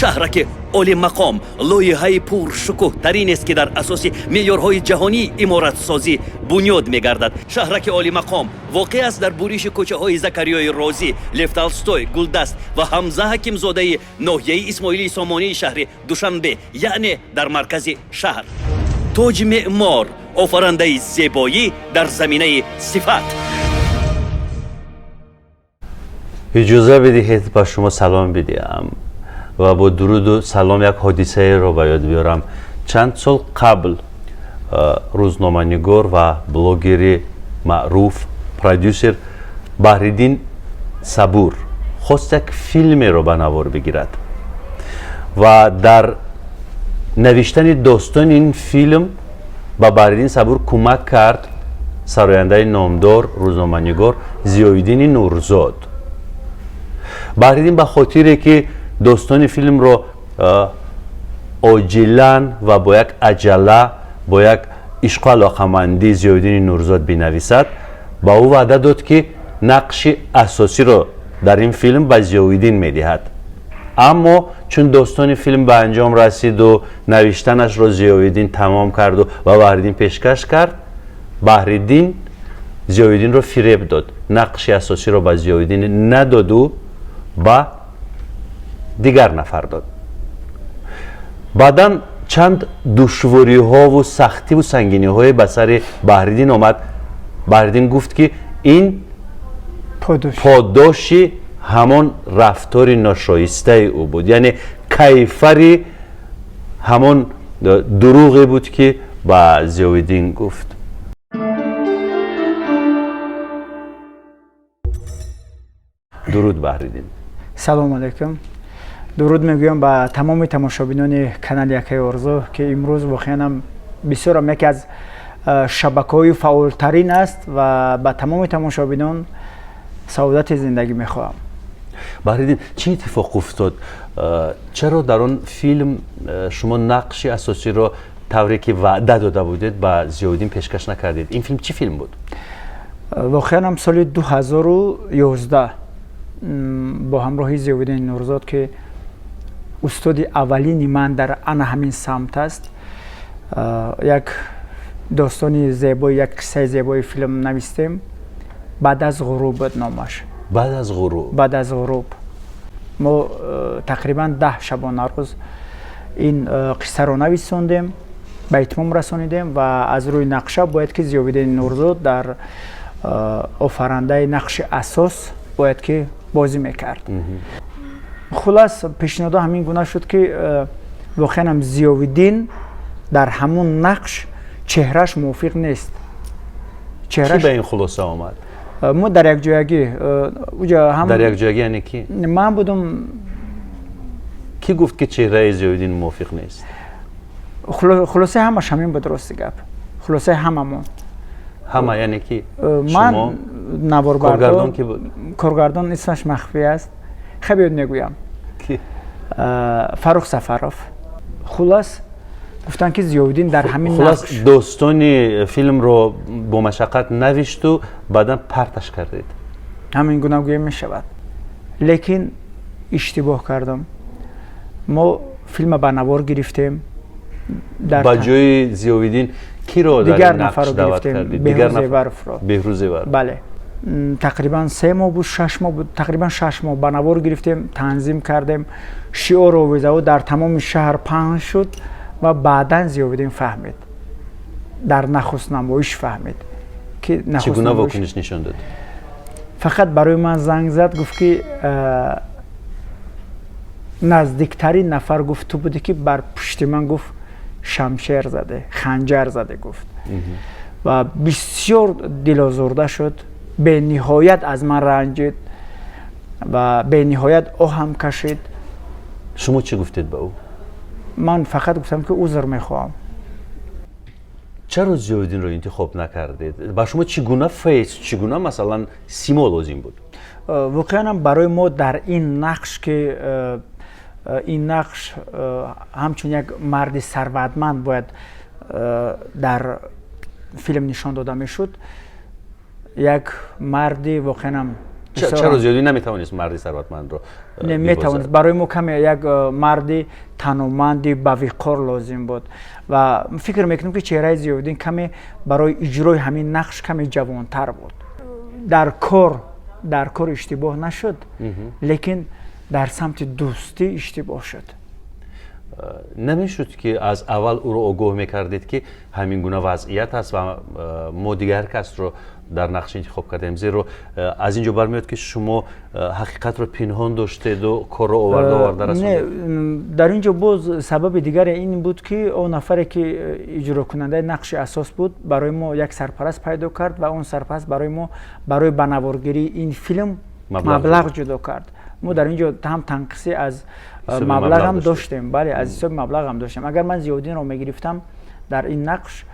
شهرک اولی مقام لایحه پرشکوه ترین است که در اساس معیارهای جهانی عمارت سازی بنیاد میگردد. شهرک اولی مقام واقع است در بوریش کوچه های زکریای رازی، لف تولستوی، گلدست و حمزه حکیم زاده ناحیه اسماعیلی سامانی شهر دوشنبه، یعنی در مرکز شهر. تاج معمار، آفرنده زیبایی در زمینه صفت. اجازه بدهید با شما سلام بدیم و با درود و سلام یک حادثه را به یاد بیارم. چند سال قبل روزنامه‌نگار و بلاگر معروف پرودیوسر بحرالدین صبور خواست یک فیلم را به نوار بگیرد و در نوشتن داستان این فیلم با بحرالدین صبور کمک کرد سراینده نامدار روزنامه‌نگار ضیاءالدین نورزاد. بحرالدین به خاطری که داستان فیلم را عاجلاً و با یک عجله با یک عشق و علاقه‌مندی ضیاءالدین نورزاد بنویسد، با او وعده داد که نقش اساسی را در این فیلم به ضیاءالدین میدهد. اما چون داستان فیلم به انجام رسید و نوشتنش را ضیاءالدین تمام کرد و بحرالدین پیشکش کرد، بحرالدین ضیاءالدین را فریب داد، نقش اساسی را به ضیاءالدین نداد و با دیگر نفر داد. بعداً چند دشواری ها و سختی و سنگینی های به سر بحرالدین آمد. بحرالدین گفت که این پاداش همان رفتار ناشایسته او بود، یعنی کیفر همان دروغی بود که با ضیاءالدین گفت. درود بحرالدین. سلام علیکم. درود میگویم به تمام تماشابینان کانال یکی آرزو که امروز واقعا بسیار یکی از شبکه‌های فعالترین است و به تمام تماشابینان سعادت زندگی میخواهم. بحرالدین چه اتفاق افتاد؟ چرا در آن فیلم شما نقش اساسی را طوری که وعده داده بودید به ضیاءالدین پیشکش نکردید؟ این فیلم چی فیلم بود؟ واقعا سال 2011 با همراهی ضیاءالدین نورزاد که استاد اولین من در آن همین سمت است، یک داستانی زیبایی، یک قصه زیبایی فیلم نوشتیم. بعد از غروب بود نامش. بعد از غروب. بعد از غروب ما تقریبا 10 شبانه روز این قصه رو نویساندیم، به اتمام رسانیدیم و از روی نقشه باید که ضیاءالدین نورزاد در آفرنده نقش اساس باید که بازی میکرد. خلاص پیشنهاد همین گونه شد که واقعا هم ضیاءالدین در همون نقش چهرهش موافق نیست. کی به این خلاصه آمد؟ ما در یک جایگی در یک جایگی یعنی کی؟ من بودم. کی گفت که چهره ضیاءالدین موافق نیست؟ خلاصه همش همین بود. راست گپ خلاصه هممون. همه یعنی کی؟ من کارگردان کی بود؟ کارگردان اسمش مخفی است، خیلی نگویم. کی؟ فاروق سفروف. خلاص گفتن که ضیاءالدین در همین نقش داستان فیلم رو با مشقت نوشت و بعدا پرتش کردید. همین گونه گویی می شود، لیکن اشتباه کردم. ما فیلم به نوار گرفتیم، با جای ضیاءالدین کی رو در نقش دعوت کردید؟ بهروز ورف. بله، تقریبا 3 ماه بود، 6 ماه بود، تقریبا 6 ماه به نوار گرفتیم، تنظیم کردیم، شعار و ویزا در تمام شهر پخش شد و بعداً ضیاءالدین فهمید، در نخست نمایش فهمید که چگونه واکنش نشان داد. فقط برای من زنگ زد، گفت که نزدیکترین نفر گفت تو بودی که بر پشت من گفت شمشیر زده، خنجر زده گفت و بسیار دلازرده شد، به نهایت از من رنجید و به نهایت آهم کشید. شما چی گفتید به او؟ من فقط گفتم که عذر میخواهم. چرا ضیاءالدین رو انتخاب نکردید؟ با شما چگونه چگونه مثلا سیما لازم بود؟ واقعا برای ما در این نقش که این نقش همچون یک مرد ثروتمند باید در فیلم نشان داده میشد، یک مردی واقعا چرا زیادی نمیتوانست مردی ثروتمند رو نمیتوانست. برای ما کمی یک مردی تنومندی با وقار لازم بود و فکر میکنم که چهره ضیاءالدین کمی برای اجرای همین نقش کمی جوانتر بود. در کار اشتباه نشد، لیکن در سمت دوستی اشتباه شد. نمیشد که از اول او رو آگاه میکردید که همین گونه وضعیت است و ما دیگر کس رو در نقش انتخاب کردیم، زیرا از اینجا برمیاد که شما حقیقت رو پنهان داشتید و کار رو آورده رسوندید. نه، در اینجا باز سبب دیگر این بود که اون نفری که اجرا کننده نقش اساس بود برای ما یک سرپرست پیدا کرد و اون سرپرست برای ما برای بنوارگیری این فیلم مبلغ جدا کرد. ما در اینجا هم تنقیصی از مبلغ هم داشتیم. بله، از حساب مبلغ هم داشتیم. اگر من ضیاءالدین رو میگرفتم در این نقش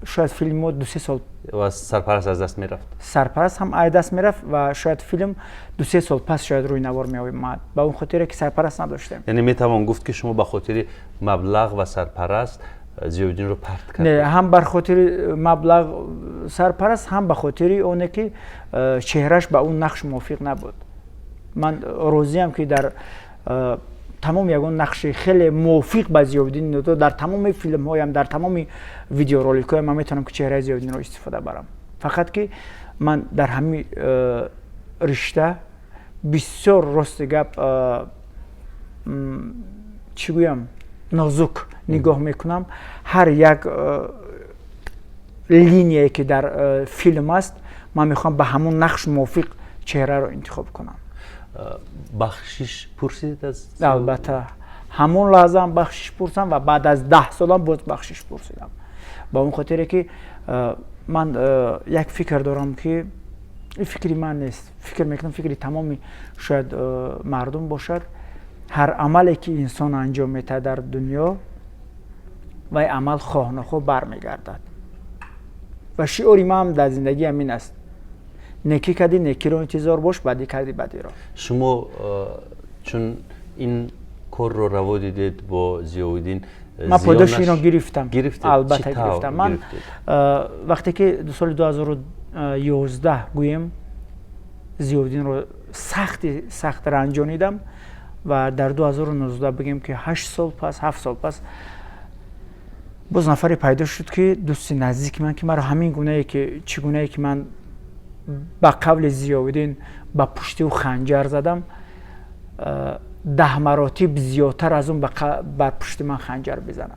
شاید فیلم 2-3 سال و سرپرست از دست میرفت. سرپرست هم از دست میرفت و شاید فیلم 2-3 سال پس شاید روی نوار می آمد. با اون خاطر که سرپرست نداشتیم. یعنی میتوان گفت که شما به خاطر مبلغ و سرپرست ضیاءالدین رو پرت کردید. نه، هم به خاطر مبلغ سرپرست، هم به خاطر اونه که چهرهش به اون نقش موافق نبود. من راضیم که در تمام یگان نقش خیلی موافق به ضیاءالدین در تمام فیلم هایم، در تمام ویدیو رولیک هایم من میتونم که چهره ضیاءالدین رو استفاده برم. فقط که من در همین رشته بسیار راست گپ چی گویم نازک نگاه میکنم. هر یک لینیه که در فیلم است من میخوام به همون نقش موافق چهره رو انتخاب کنم. بخشش پرسیدید از البته همون لحظه هم بخشش پرسیدم و بعد از 10 سال هم باز بخشش پرسیدم. با اون خاطره که من یک فکر دارم که این فکری من نیست، فکر میکنم فکری تمامی شاید مردم باشد. هر عملی که انسان انجام میده در دنیا و این عمل خواه نخواه برمیگردد و شعاری من هم در زندگی همین است: نیکی کردی نیکی رو انتظار باش، بدی کردی بدی رو. شما چون این کار رو روا دیدید با ضیاءالدین، من پاداش اینو گرفتم. البته گرفتم. من وقتی که دو سال 2011 گویم ضیاءالدین رو سخت رنجانیدم و در 2019 بگیم که 8 سال پس 7 سال پس باز نفری پیدا شد که دوست نزدیک من که مرا همین گونه که چگونه که من با قول ضیاءالدین با پشتی و خنجر زدم 10 مراتب زیادتر از اون بر پشت من خنجر بزند.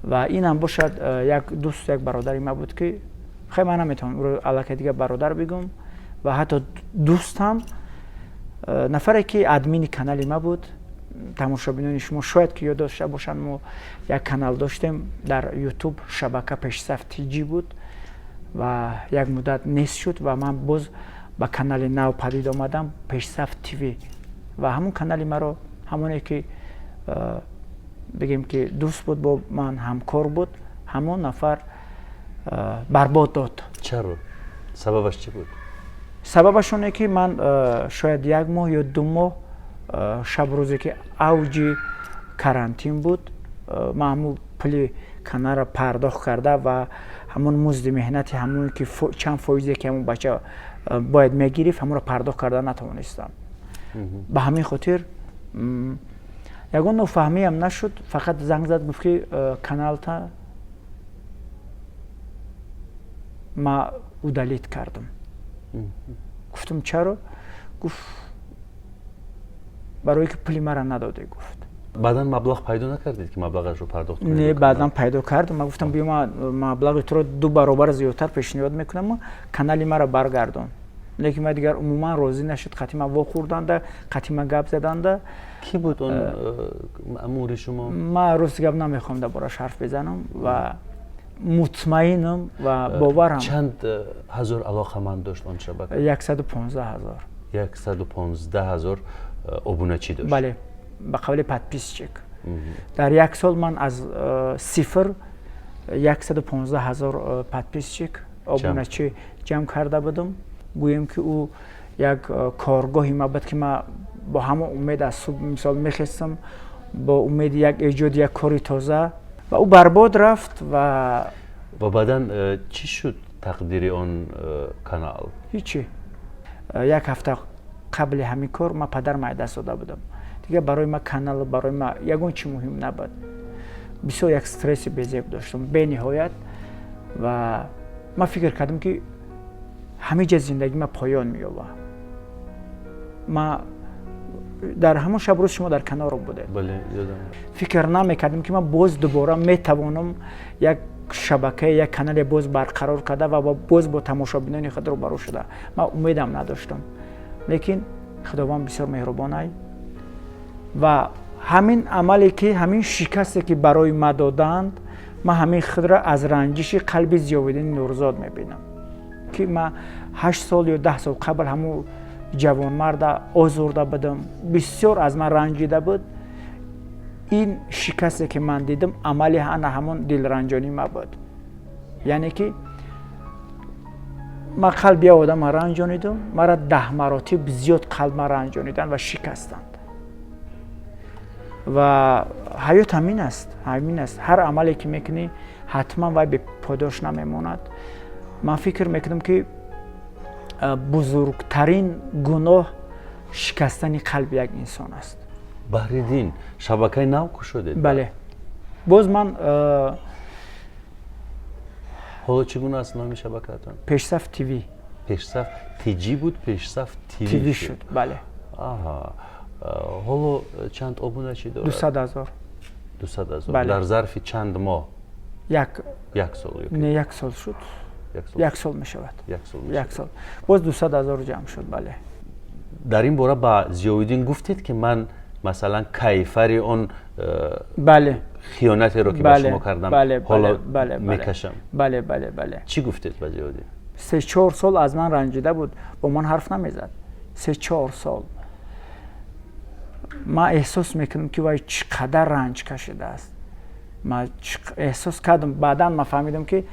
و این هم باشد یک دوست، یک برادری ما بود که خیلی من نمیتونم رو علاقه دیگه برادر بگم و حتی دوستم نفری که ادمین کانال ما بود. تماشابینان شما شاید که یاد داشته باشن ما یک کانال داشتیم در یوتیوب، شبکه پیشرفت تیجی بود و یک مدت نیست شد و من باز با کانال نو پدید آمدم، پیشرفت تیوی. و همون کانال ما رو همونی که بگیم که دوست بود با من، همکار بود، همون نفر برباد داد. چرا؟ سببش چی بود؟ سببش اونه که من شاید 1 ماه یا 2 ماه شب روزی که اوج کرانتین بود من همون پول کانال را پرداخت کرده و همون مزد مهنتی همون که چند فایزی که همون بچه باید میگیرید همون را پرداخت کرده نتوانستم. به همین خاطر یگان نفهمی هم نشد. فقط زنگ زد گفت که کانال تا ما اودالیت کردم. گفتم چرا؟ گفت برای که پولی مرا نداده. گفت بعدا مبلغ پیدا نکردید که مبلغش رو پرداخت کنید؟ نه، بعدا پیدا کردم. من گفتم بیا من مبلغ تو رو 2 برابر زیادتر پیشنهاد میکنم، کانال مرا برگردون. لیکن من دیگر عموما راضی نشد. قطعی من وا خوردند، قطعی من گپ زدند. کی بود اون مأمور شما؟ من راست گپ نمیخوام دربارش حرف بزنم و مطمئنم و باورم. چند هزار علاقمند داشت اون شبکه؟ 115,000. 115,000 ابونچی داشت. بله، به قول پدپیس چک. در 1 سال من از صفر 115,000 پدپیس چک ابونچی جمع کرده بودم. گویم که او یک کارگاهی ما بود که من با همه امید از صبح مثال میخستم، با امید یک ایجاد یک کاری تازه و او برباد رفت. و بعدن چی شد؟ تقدیر اون کانال؟ هیچی. یک هفته قبل همین کار ما پدر ما دست داده بودم دیگه. برای ما کانال برای ما یگون چی مهم نبود. بسیار یک استرس بزرگ داشتم به نهایت و ما فکر کردم که همه جا زندگی ما پایان می‌یابد. ما در همون شب روز شما در کنار بوده. بله یادم. فکر نمی‌کردم که من باز دوباره میتوانم یک شبکه یک کانال باز برقرار کرده و باز با تماشابینان خود روبرو شده. من امیدم نداشتم. لیکن خداوند بسیار مهربان است و همین عملی که همین شکستی که برای ما دادند، من همین خود را از رنجش قلب ضیاءالدین نورزاد میبینم که من 8 سال یا 10 سال قبل همون جوانمرد آزرده بودم، بسیار از من رنجیده بود. این شکستی که من دیدم عملی همون دلرنجانی ما بود. یعنی که ما قلب یه آدم رنجانیدم، مرا 10 مراتب زیاد قلب ما رنجانیدن و شکستند. و حیات همین است، همین است. هر عملی که میکنی حتما وای به پاداش نمیماند. من فکر میکنم که بزرگترین گناه شکستن قلب یک انسان است. بحریدین شبکه نو شدید؟ بله. باز من حالا چگونه است نام شبکه‌تان؟ پیشرفت تیوی. پیشرفت تیجی بود، پیشرفت تیوی شد. بله. آها. حالا چند ابونه چی دارد؟ 200,000. 200,000. بله. در ظرف چند ماه؟ یک سال. نه 1 سال شد. 1 سال می شود. 1 سال. باز 200,000 جمع شد. بله. در این باره با ضیاءالدین گفتید که من مثلا کیفر اون بله خیانتی رو که به شما کردم حالا میکشم؟ بله بله بله. چی گفتید به ضیاءالدین؟ 3-4 سال از من رنجیده بود، با من حرف نمیزد. 3-4 سال من احساس میکنم که وای چقدر رنج کشیده است. من احساس کردم، بعدا من فهمیدم که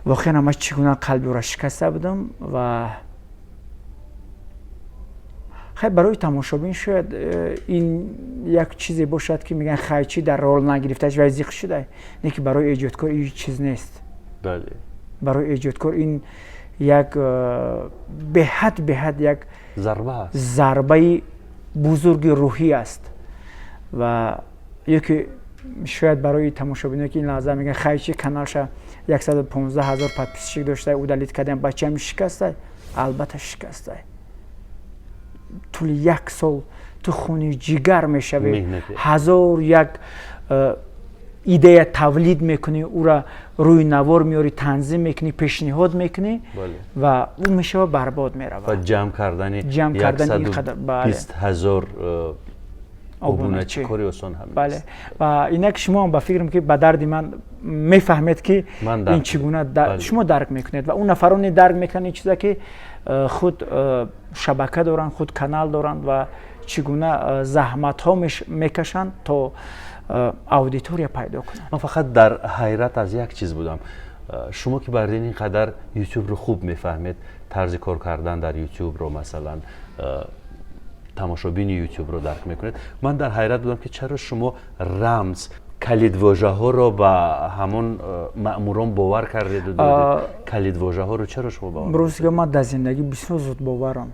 واقعا من چگونه قلبی را شکسته بودم. و خیلی برای تماشابین شاید این یک چیزی باشد که میگن خیچی در رول نگرفتهش وزیق شده، نه که برای ایجادکار این چیز نیست. بله. برای ایجادکار این یک به حد یک ضربه بزرگ روحی است. و یکی شاید برای تماشابینایی که این لحظه میگن خیچی کانالش 115,000 پادپیسچی داشته او دلیت کردن بچه هم شکسته، البته شکسته. طول 1 سال تو خونی جگر میشوی، 1001 ایده تولید میکنی، او را روی نوار میاری، تنظیم میکنی، پیشنهاد میکنی و اون میشه برباد میره. و جمع کردن 120,000 ابونه چه کاری آسان هم بله. و اینک شما هم به فکرم که به درد من میفهمید که این چگونه شما درک میکنید و اون نفرانی درک میکنن این چیزا که خود شبکه دارن، خود کانال دارن و چگونه زحمت ها میکشن تا اودیتوریا پیدا کنن. من فقط در حیرت از یک چیز بودم. شما که بردین اینقدر یوتیوب رو خوب میفهمید، طرز کار کردن در یوتیوب رو، مثلا تماشابین یوتیوب رو درک میکنید، من در حیرت بودم که چرا شما رمز کلید واژه ها رو با همون مأموران باور کردید و دادید؟ کلید واژه ها رو چرا شما باور؟ امروز که من در زندگی بسیار زود باورم،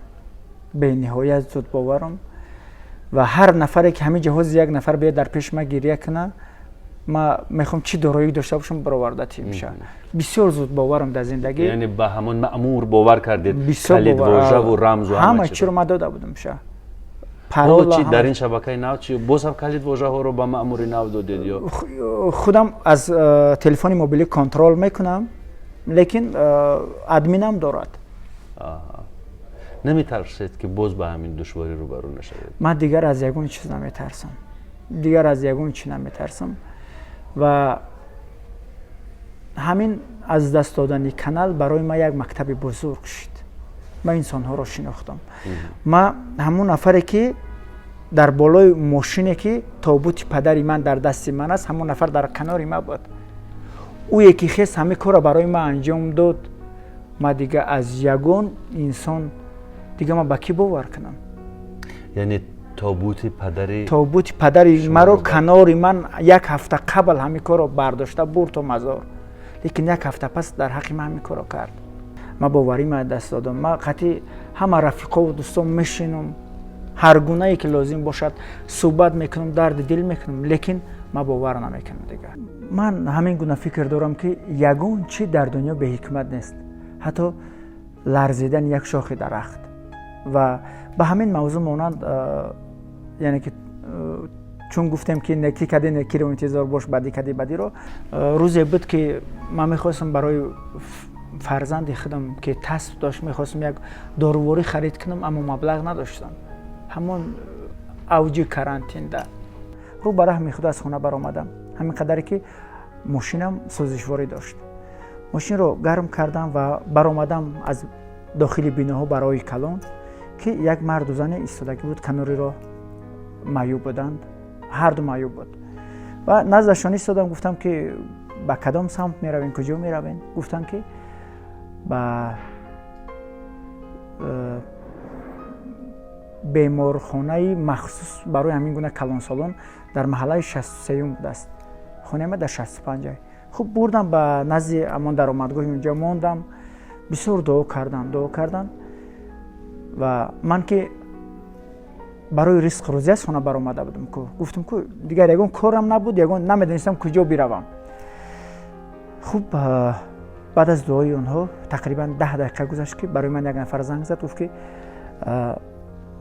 به نهایت زود باورم و هر نفری که همین جهاز یک نفر بیاد در پیش ما گریه کنه، ما میخوام چی دارایی داشته باشم برآورده میشه. بسیار زود باورم در زندگی. یعنی به همون مأمور باور کردید؟ کلید واژه و رمز و همه چی رو ما داده بودم شه. حالا چی در این شبکه نو چی باز هم کلید واژه ها رو به مأمور نو دادید یا خودم از تلفن موبیلی کنترل میکنم، لیکن ادمینم دارد. نمیترسید که باز به همین دشواری روبرو نشوید؟ من دیگر از یگون چیز نمیترسم، دیگر از یگون چیز نمیترسم و همین از دست دادن کانال برای ما یک مکتب بزرگ شد. من انسان ها را شناختم. من همون نفری که در بالای ماشینی که تابوت پدری من در دست من است، همون نفر در کنار ما بود. او یکی خیست همه کار برای ما انجام داد. ما دیگه از یگون انسان دیگه ما با کی باور کنم؟ یعنی تابوت پدری مرا کنار من 1 هفته قبل همه کار رو برداشته برد تا مزار، لیکن یک هفته پس در حق من همین کارو کرد. ما باوریم از دست دادم. ما قطعی همه رفیقا و دوستان میشینم، هر گونه ای که لازم باشد صحبت میکنم، درد دل میکنم، لیکن ما باور نمیکنم دیگه. من همین گونه فکر دارم که یگان چی در دنیا به حکمت نیست، حتی لرزیدن یک شاخ درخت. و به همین موضوع مانند یعنی که چون گفتم که نکی کردی نکی رو انتظار باش، بدی کردی بدی رو. روزی بود که من میخواستم برای فرزند خودم که تست داشت میخواستم یک داروواری خرید کنم، اما مبلغ نداشتم. همون اوج کرانتین ده رو براه میخواد از خونه برآمدم. همین قدری که ماشینم سوزشواری داشت. ماشین رو گرم کردم و برآمدم از داخل بیناها برای کلان که یک مرد و زن ایستادگی بود، کناری رو معیوب بودند، هر دو معیوب بود. و نزدشان ایستادم، گفتم که به کدام سمت میروین، کجا میروین؟ گفتن که به بیمارخانه مخصوص برای همین گونه کلان سالان در محله 63 است. خانه ما در 65. خب بردم به نزد امان درآمدگاه، اونجا ماندم. بسیار دعا کردن و من که برای رزق روزی از خانه برآمده بودم که گفتم که دیگر یگان کارم نبود، یگان نمیدونستم کجا بروم. خوب بعد از دعای اونها تقریبا 10 دقیقه گذشت که برای من یک نفر زنگ زد، گفت که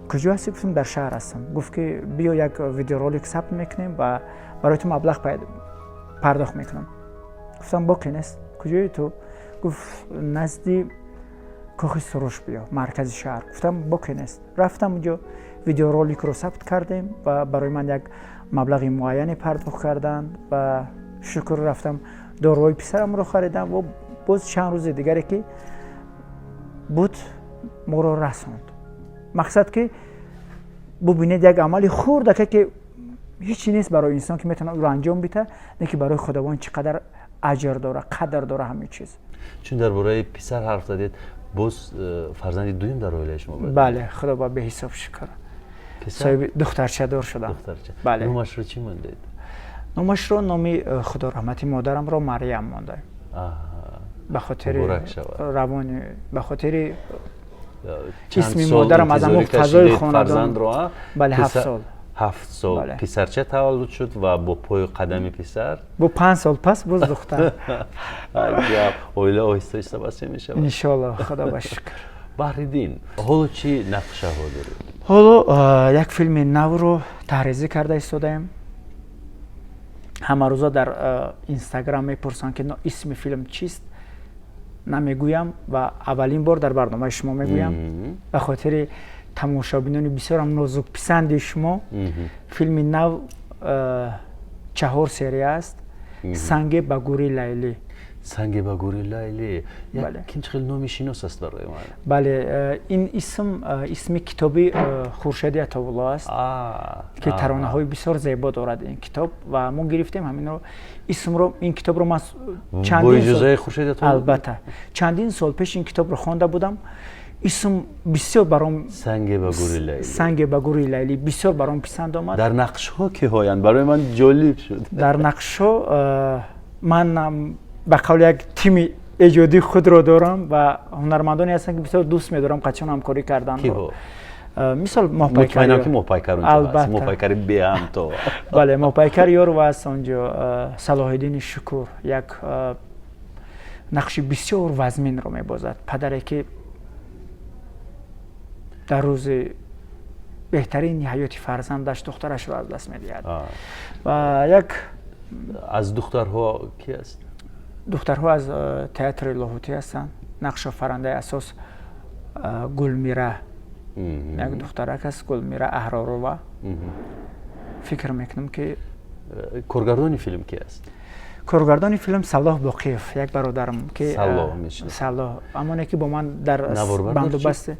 کجا هستی؟ گفتم در شهر هستم. گفت که بیا یک ویدیو رولک ثبت میکنیم و برای تو مبلغ پرداخت میکنم. گفتم باقی نیست. کجایی تو؟ گفت نزدی کاخ سروش بیا، مرکز شهر. گفتم باقی نیست. رفتم اونجا ویدیو رولک رو ثبت کردیم و برای من یک مبلغ معینی پرداخت کردند و شکر رفتم داروی پسرم رو خریدم و باز چند روز دیگری که بود ما رو رسوند. مقصد که ببینید یک عملی خورده که هیچی نیست برای انسان که میتونه رو انجام بده، نه که برای خداوند چقدر اجر داره، قدر داره همه چیز. چون درباره پسر حرف زدید، باز فرزند دویم در اویله شما بود؟ بله، خدا با به حساب شکر. صاحب دخترچه دار شدم. دخترچه. بله. نامش رو چی موندید؟ نامش رو نامی خدا رحمتی مادرم رو مریم مونده. به خاطر روان، به خاطر اسم مادرم از همون فضای خاندان. بله 7 سال. 7 سال. بله. پسرچه تولد شد و با پای قدم پسر با 5 سال پس باز دختر. عجب. اویله آهسته آهسته بسته میشه. ان شاء الله، خدا با شکر. بحریدین، حالا چی نقشه ها دارید؟ حالا یک فیلم نو رو طراحی کرده ایستادیم. همه روزا در اینستاگرام میپرسن که اسم فیلم چیست، نمیگویم و اولین بار در برنامه شما میگویم به خاطر تماشابینان بسیار هم نازک پسند شما. فیلم نو 4 سری است. سنگ به گوری لیلی. سنگ به گوری لیلی. بله. یک خیلی نامی شناس است برای من. بله، این اسم کتابی خورشید عطاالله است که ترانه های بسیار زیبا دارد این کتاب و ما گرفتیم همین رو اسم رو. این کتاب رو من چندین سال خورشید عطاالله البته چندین سال پیش این کتاب رو خوانده بودم. اسم بسیار برام سنگ به گوری لیلی. سنگ به گوری لیلی بسیار برام پسند آمد. در نقش ها که هایند برای من جالب شد. در نقش ها من به قول یک تیم ایجادی خود رو دارم و هنرمندانی هستن که بسیار دوست می‌دارم، قطعاً همکاری کردن. مثال ماهپیکر. مطمئنم که ماهپیکر اونجا هست. ماهپیکر بی هم تو. بله، ماهپیکر یار و هست اونجا. صلاح الدین شکور یک نقش بسیار وزمین رو می‌بازد. پدری که در روز بهترین حیات فرزندش دخترش رو از دست می‌دهد. و یک از دخترها کی است؟ دخترها از تئاتر لاهوتی هستند. نقش آفرینده اساس گلمیره. یک دخترک است، گلمیره احرارова. فکر میکنم که کارگردان فیلم کی است؟ کارگردان فیلم صلاح باقیف، یک برادرم که صلاح میشه. صلاح امانی که با من در بندوبست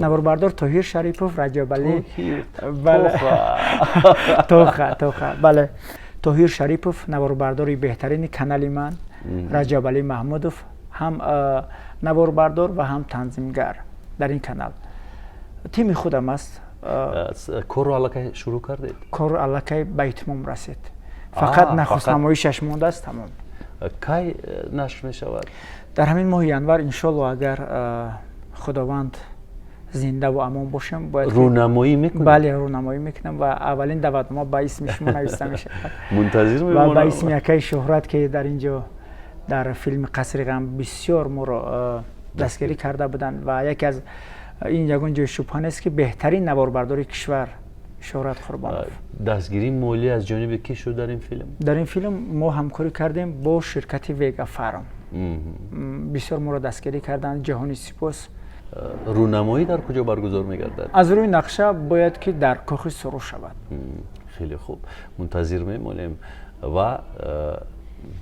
نواربردار طاهر شریپوف، رجب علی. بله. توخه. بله. طاهر شریپوف نواربرداری بهترین کانال من، رجب علی محمودوف هم نواربردار و هم تنظیمگر در این کانال. تیم خودم است. کار رو علاقه شروع کردید؟ کار علاقه به اتمام رسید. فقط نخست نمایشش مونده است، تمام. کی نشر می شود؟ در همین ماه ینور انشالله اگر خداوند زنده و امان باشم باید رونمایی میکنم؟ بله رونمایی میکنم و اولین دعوتنامه با اسم شما نوشته میشه منتظر و میمونم. با اسم یکی شهرت که در اینجا در فیلم قصر غم بسیار ما را دستگیری کرده بودند و یکی از این یگان جای شبهه نیست که بهترین نواربرداری کشور شهرت قربان. دستگیری مالی از جانب کی شد در این فیلم؟ در این فیلم ما همکاری کردیم با شرکت ویگا فارم. بسیار ما را دستگیری کردند. جهانی سپاس. رونمایی در کجا برگزار می‌گردد؟ از روی نقشه باید که در کاخ سروش شود. خیلی خوب، منتظر میمونیم و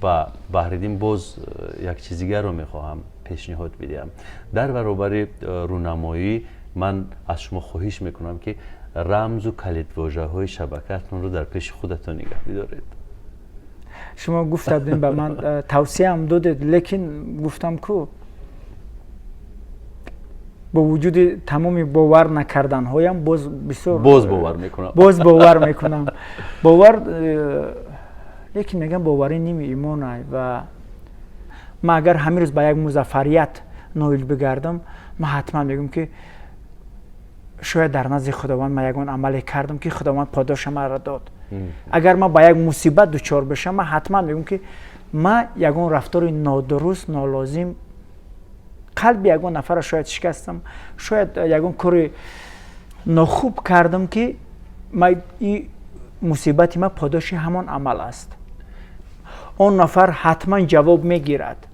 با بهردین باز یک چیز دیگر رو میخواهم پیشنهاد بدم. در برابر رونمایی من از شما خواهش میکنم که رمز و کلیدواژه‌های شبکه‌تون رو در پیش خودتون نگه بدارید. شما گفتید به من توصیه هم دادید، لیکن گفتم کو با وجود تمام باور نکردن هایم باز بسیار باور میکنم. باور میکنم. باور لیکن میگم باوری نمی ایمان و من اگر همین روز به یک موفقیت نایل بگردم من حتما میگم که شاید در نزد خداوند من یگان عملی کردم که خداوند پاداش ما را داد. اگر من با یک مصیبت دچار بشم من حتما میگم که من یگان رفتار نادرست نالازم قلب یگان نفر شاید شکستم، شاید یگان کار ناخوب کردم که من این مصیبت ما پاداش همان عمل است. اون نفر حتما جواب میگیرد،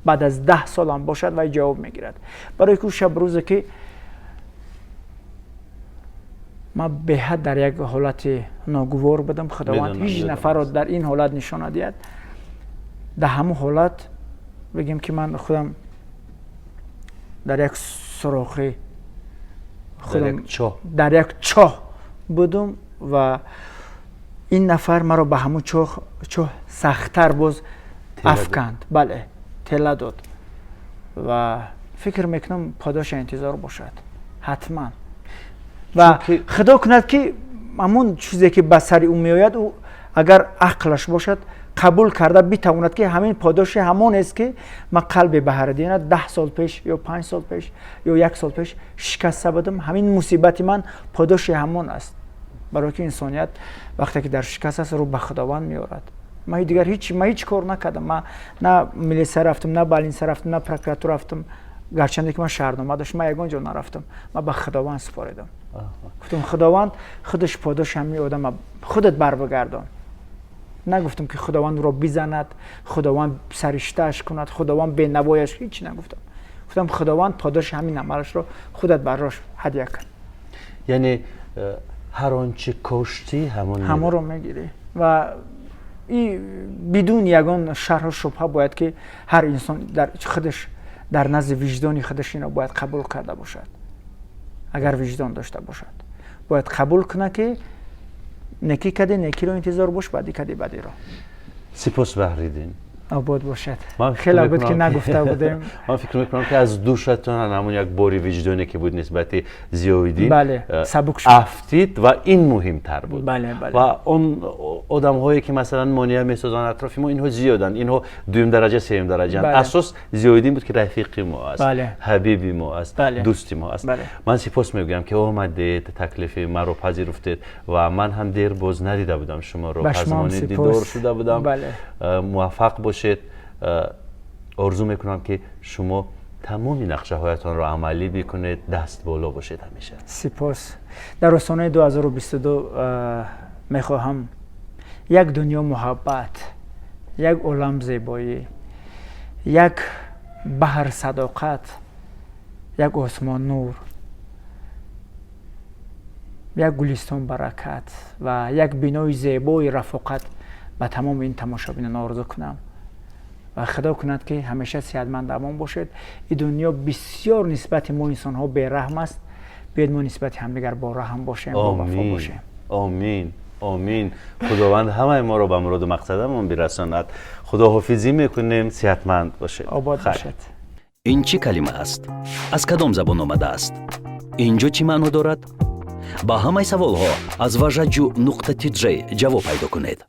بعد از 10 سال هم باشد و جواب میگیرد. برای که شب روزه که ما به حد در یک حالت ناگوار بودم، خداوند هیچ نفر را در این حالت نشان ندهد. در همون حالت بگم که من خودم در یک سراخی خودم در یک چاه بودم و این نفر مرا به همون چاه سخت‌تر باز افکند. بله تله داد و فکر میکنم پاداش انتظار باشد حتما و خدا کند که همون چیزی که به سر او میآید او اگر عقلش باشد قبول کرده بتواند که همین پاداش همان است که من قلب بهردین 10 سال پیش یا 5 سال پیش یا 1 سال پیش شکسته بودم. همین مصیبت من پاداش همان است. برای که انسانیت وقتی که در شکست است رو به خداوند میآورد. من دیگر هیچ کار نکردم. من نه ملیسا رفتم، نه بالینسا رفتم، نه پروکراتور رفتم. گرچه که من شهرنامه داشتم، من یگان جا نرفتم. من به خداوند سپاریدم. گفتم خداوند خودش پاداش همین آدم خودت بر بگردان. نگفتم که خداوند را بزند، خداوند سرشته‌اش کند، خداوند بینوایش، هیچی نگفتم. گفتم خداوند پاداش همین عملش را خودت براش هدیه کن. یعنی هر آنچه کاشتی همون رو میگیری و این بدون یگان شرح و شبهه باید که هر انسان در خودش در نزد وجدانی خودش اینو باید قبول کرده باشد. اگر وجدان داشته باشد باید قبول کنه که نکی کده نکی رو انتظار باش، بدی کده بدی رو. سپاس بهردین. آباد باشد. خیلی بود که نگفته بودیم. من فکر میکنم که از دوشتون همون یک باری وجدانی که بود نسبت ضیاءالدین بله سبک شد افتید و این مهمتر بود. بله بله. و اون آدم هایی که مثلا مانع میسازن اطراف ما اینها زیادن، اینها دوم درجه سوم درجه بله. اساس ضیاءالدین بود که رفیق ما است، بله. حبیبی ما است، بله. دوست ما است. بله. من سپاس میگم که آمدید، تکلیف ما رو پذیرفتید و من هم دیر باز ندیده بودم شما رو، پزمانی دیدار شده بودم. بله. موفق باشید. آرزو میکنم که شما تمامی نقشه هایتان را عملی بکنید، دست بالا باشید همیشه. سپاس. در سال 2022 میخواهم یک دنیا محبت، یک عالم زیبایی، یک بحر صداقت، یک آسمان نور، یک گلستان برکت و یک بینای زیبای رفاقت به تمام این تماشابینان آرزو کنم و خدا کند که همیشه صحتمند امان باشد. این دنیا بسیار نسبت ما انسان ها بی‌رحم است، بیاید ما نسبت همدیگر با رحم باشیم، با وفا باشیم. آمین آمین. خداوند همه ما را به مراد و مقصدمون برساند. خداحافظی میکنیم. صحتمند باشید. آباد باشد. این چی کلمه است؟ از کدام زبان آمده است؟ اینجا چی معنی دارد؟ با همه سوال ها از واژه جو نقطه جی جواب پیدا کنید.